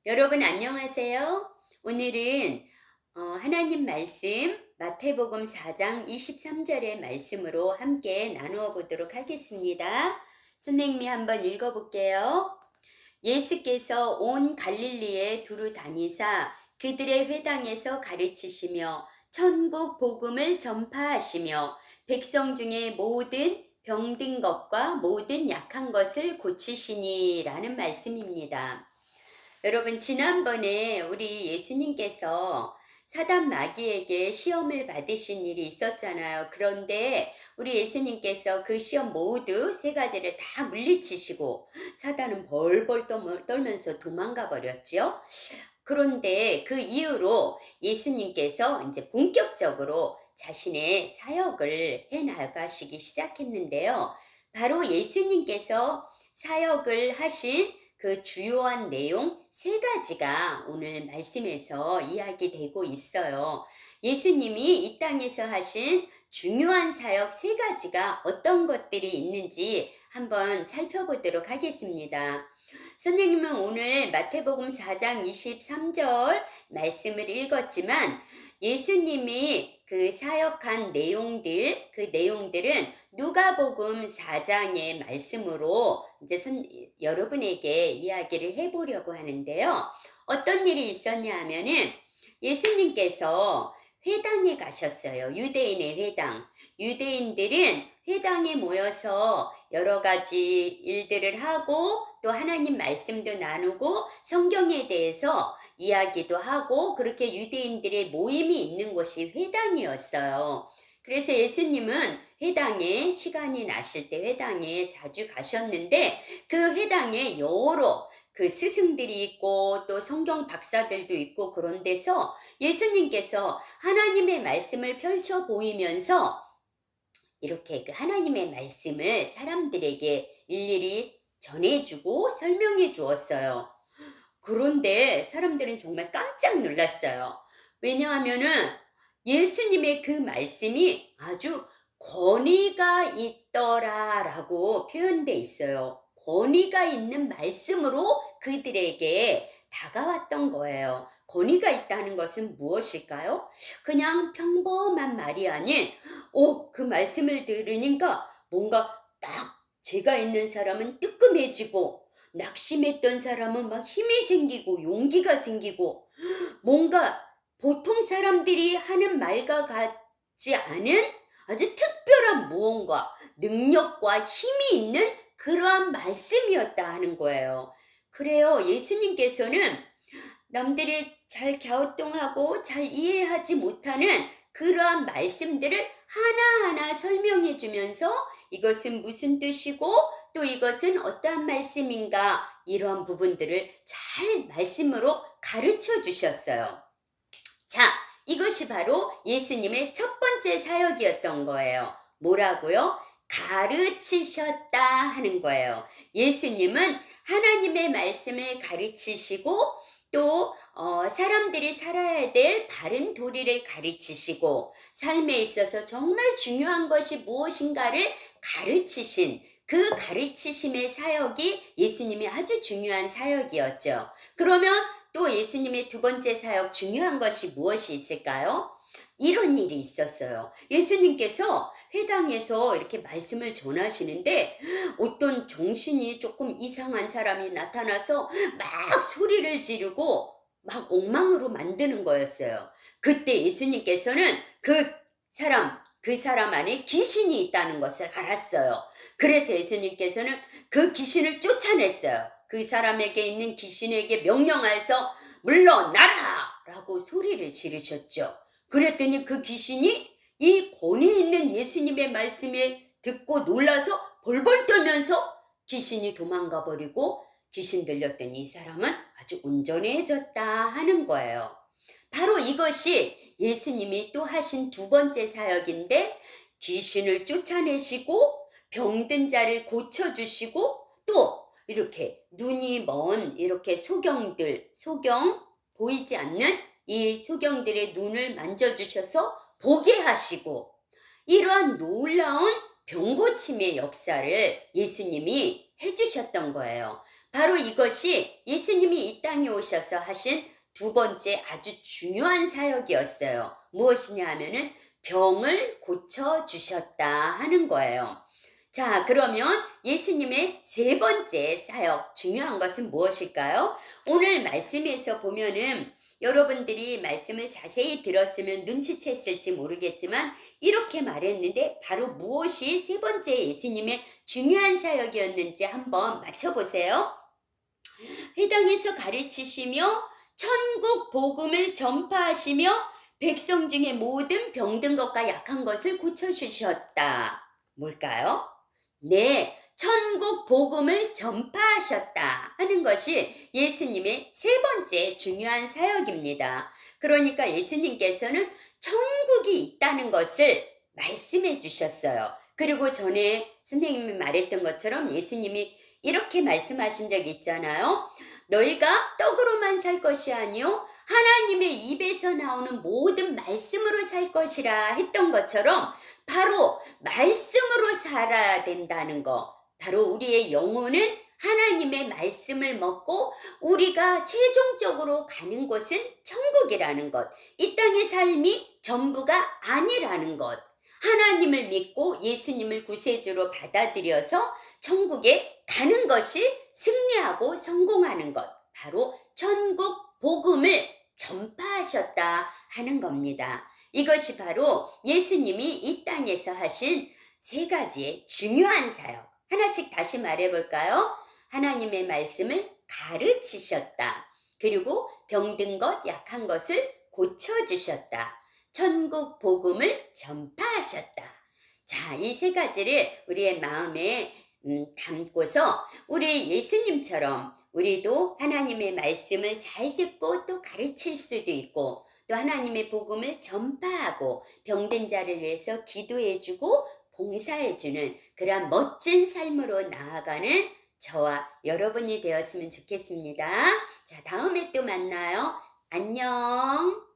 여러분 안녕하세요. 오늘은 하나님 말씀 마태복음 4장 23절의 말씀으로 함께 나누어 보도록 하겠습니다. 선생님이 한번 읽어 볼게요. 예수께서 온 갈릴리에 두루 다니사 그들의 회당에서 가르치시며 천국 복음을 전파하시며 백성 중에 모든 병든 것과 모든 약한 것을 고치시니라는 말씀입니다. 여러분, 지난번에 우리 예수님께서 사단 마귀에게 시험을 받으신 일이 있었잖아요. 그런데 우리 예수님께서 그 시험 모두 세 가지를 다 물리치시고 사단은 벌벌 떨면서 도망가 버렸지요. 그런데 그 이후로 예수님께서 이제 본격적으로 자신의 사역을 해 나가시기 시작했는데요. 바로 예수님께서 사역을 하신 그 주요한 내용 세 가지가 오늘 말씀에서 이야기되고 있어요. 예수님이 이 땅에서 하신 중요한 사역 세 가지가 어떤 것들이 있는지 한번 살펴보도록 하겠습니다. 선생님은 오늘 마태복음 4장 23절 말씀을 읽었지만 예수님이 그 사역한 내용들, 그 내용들은 누가복음 4장의 말씀으로 이제 여러분에게 이야기를 해보려고 하는데요. 어떤 일이 있었냐 하면은 예수님께서 회당에 가셨어요. 유대인의 회당. 유대인들은 회당에 모여서 여러 가지 일들을 하고 또 하나님 말씀도 나누고 성경에 대해서 이야기도 하고 그렇게 유대인들의 모임이 있는 곳이 회당이었어요. 그래서 예수님은 회당에 시간이 나실 때 회당에 자주 가셨는데 그 회당에 여러 그 스승들이 있고 또 성경 박사들도 있고 그런 데서 예수님께서 하나님의 말씀을 펼쳐 보이면서 이렇게 그 하나님의 말씀을 사람들에게 일일이 전해주고 설명해 주었어요. 그런데 사람들은 정말 깜짝 놀랐어요. 왜냐하면은 예수님의 그 말씀이 아주 권위가 있더라라고 표현돼 있어요. 권위가 있는 말씀으로 그들에게 다가왔던 거예요. 권위가 있다는 것은 무엇일까요? 그냥 평범한 말이 아닌, 그 말씀을 들으니까 뭔가 딱 죄가 있는 사람은 뜨끔해지고, 낙심했던 사람은 막 힘이 생기고 용기가 생기고 뭔가 보통 사람들이 하는 말과 같지 않은 아주 특별한 무언가, 능력과 힘이 있는 그러한 말씀이었다 하는 거예요. 그래요. 예수님께서는 남들이 잘 갸우뚱하고 잘 이해하지 못하는 그러한 말씀들을 하나하나 설명해 주면서 이것은 무슨 뜻이고 또 이것은 어떠한 말씀인가 이러한 부분들을 잘 말씀으로 가르쳐 주셨어요. 자, 이것이 바로 예수님의 첫 번째 사역이었던 거예요. 뭐라고요? 가르치셨다 하는 거예요. 예수님은 하나님의 말씀을 가르치시고 또 사람들이 살아야 될 바른 도리를 가르치시고 삶에 있어서 정말 중요한 것이 무엇인가를 가르치신 그 가르치심의 사역이 예수님이 아주 중요한 사역이었죠. 그러면 또 예수님의 두 번째 사역 중요한 것이 무엇이 있을까요? 이런 일이 있었어요. 예수님께서 회당에서 이렇게 말씀을 전하시는데 어떤 정신이 조금 이상한 사람이 나타나서 막 소리를 지르고 막 엉망으로 만드는 거였어요. 그때 예수님께서는 그 사람 안에 귀신이 있다는 것을 알았어요. 그래서 예수님께서는 그 귀신을 쫓아냈어요. 그 사람에게 있는 귀신에게 명령하여서 물러나라! 라고 소리를 지르셨죠. 그랬더니 그 귀신이 이 권위 있는 예수님의 말씀에 듣고 놀라서 벌벌 떨면서 귀신이 도망가 버리고 귀신 들렸더니 이 사람은 아주 온전해졌다 하는 거예요. 바로 이것이 예수님이 또 하신 두 번째 사역인데 귀신을 쫓아내시고 병든 자를 고쳐주시고 또 이렇게 눈이 먼 이렇게 소경 보이지 않는 이 소경들의 눈을 만져주셔서 보게 하시고 이러한 놀라운 병고침의 역사를 예수님이 해주셨던 거예요. 바로 이것이 예수님이 이 땅에 오셔서 하신 두 번째 아주 중요한 사역이었어요. 무엇이냐 하면은 병을 고쳐 주셨다 하는 거예요. 자, 그러면 예수님의 세 번째 사역, 중요한 것은 무엇일까요? 오늘 말씀에서 보면은 여러분들이 말씀을 자세히 들었으면 눈치챘을지 모르겠지만 이렇게 말했는데 바로 무엇이 세 번째 예수님의 중요한 사역이었는지 한번 맞춰보세요. 회당에서 가르치시며 천국 복음을 전파하시며 백성 중에 모든 병든 것과 약한 것을 고쳐주셨다. 뭘까요? 네, 천국 복음을 전파하셨다 하는 것이 예수님의 세 번째 중요한 사역입니다. 그러니까 예수님께서는 천국이 있다는 것을 말씀해 주셨어요. 그리고 전에 선생님이 말했던 것처럼 예수님이 이렇게 말씀하신 적 있잖아요. 너희가 떡으로만 살 것이 아니요 하나님의 입에서 나오는 모든 말씀으로 살 것이라 했던 것처럼 바로 말씀으로 살아야 된다는 거. 바로 우리의 영혼은 하나님의 말씀을 먹고 우리가 최종적으로 가는 곳은 천국이라는 것. 이 땅의 삶이 전부가 아니라는 것. 하나님을 믿고 예수님을 구세주로 받아들여서 천국에 가는 것이 승리하고 성공하는 것. 바로 천국 복음을 전파하셨다 하는 겁니다. 이것이 바로 예수님이 이 땅에서 하신 세 가지의 중요한 사역. 하나씩 다시 말해볼까요? 하나님의 말씀을 가르치셨다. 그리고 병든 것, 약한 것을 고쳐주셨다. 천국 복음을 전파하셨다. 자, 이 세 가지를 우리의 마음에 담고서 우리 예수님처럼 우리도 하나님의 말씀을 잘 듣고 또 가르칠 수도 있고 또 하나님의 복음을 전파하고 병든 자를 위해서 기도해주고 봉사해주는 그런 멋진 삶으로 나아가는 저와 여러분이 되었으면 좋겠습니다. 자, 다음에 또 만나요. 안녕.